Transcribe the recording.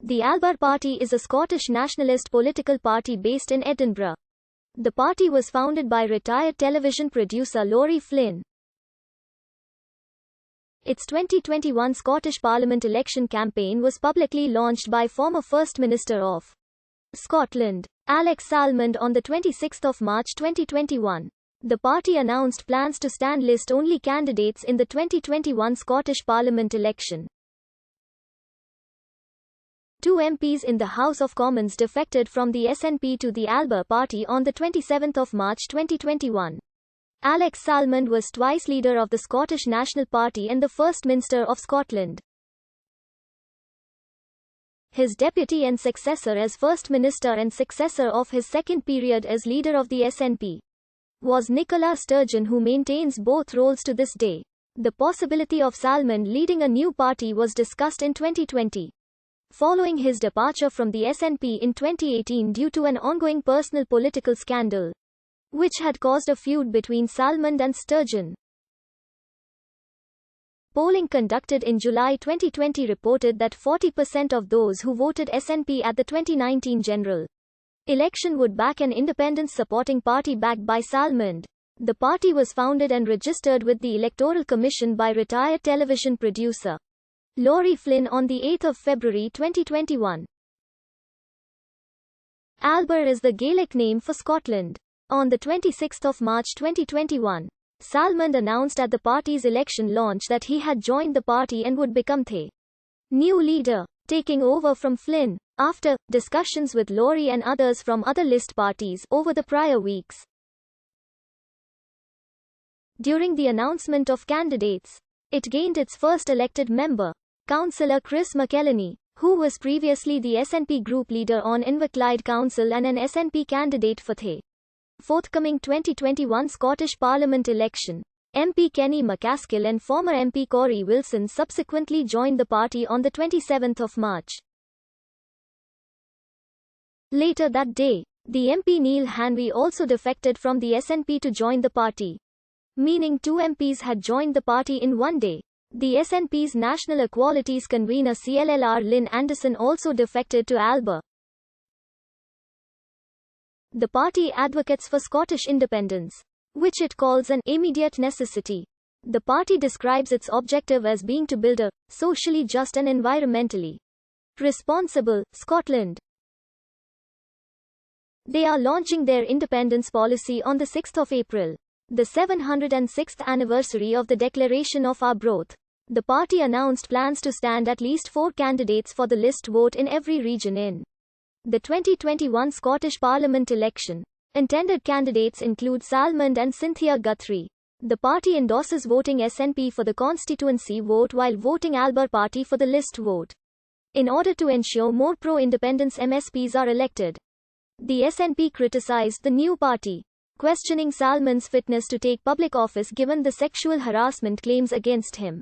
The ALBAR Party is a Scottish nationalist political party based in Edinburgh. The party was founded by retired television producer Laurie Flynn. Its 2021 Scottish Parliament election campaign was publicly launched by former First Minister of Scotland, Alex Salmond, on the 26th of March 2021. The party announced plans to stand list-only candidates in the 2021 Scottish Parliament election. 2 MPs in the House of Commons defected from the SNP to the ALBAR Party on the 27th of March 2021. Alex Salmond was twice leader of the Scottish National Party and the First Minister of Scotland. His deputy and successor as First Minister and successor of his second period as leader of the SNP was Nicola Sturgeon, who maintains both roles to this day. The possibility of Salmond leading a new party was discussed in 2020. Following his departure from the SNP in 2018 due to an ongoing personal political scandal, which had caused a feud between Salmond and Sturgeon. Polling conducted in July 2020 reported that 40% of those who voted SNP at the 2019 general election would back an independence-supporting party backed by Salmond. The party was founded and registered with the Electoral Commission by retired television producer Laurie Flynn on 8 February 2021. ALBAR is the Gaelic name for Scotland. On the 26th of March 2021, Salmond announced at the party's election launch that he had joined the party and would become the new leader, taking over from Flynn, after discussions with Laurie and others from other list parties over the prior weeks. During the announcement of candidates, it gained its first elected member, Councillor Chris McElhenney, who was previously the SNP group leader on Inverclyde Council and an SNP candidate for the forthcoming 2021 Scottish Parliament election. MP Kenny MacAskill and former MP Corey Wilson subsequently joined the party on the 27th of March. Later that day, the MP Neil Hanvey also defected from the SNP to join the party, meaning 2 MPs had joined the party in one day. The SNP's National Equalities convener CLLR Lynn Anderson also defected to ALBAR. The party advocates for Scottish independence, which it calls an immediate necessity. The party describes its objective as being to build a socially just and environmentally responsible Scotland. They are launching their independence policy on the 6th of April, the 706th anniversary of the Declaration of Arbroath. The party announced plans to stand at least 4 candidates for the list vote in every region in the 2021 Scottish Parliament election. Intended candidates include Salmond and Cynthia Guthrie. The party endorses voting SNP for the constituency vote while voting ALBAR Party for the list vote, in order to ensure more pro-independence MSPs are elected. The SNP criticised the new party, questioning Salmond's fitness to take public office given the sexual harassment claims against him.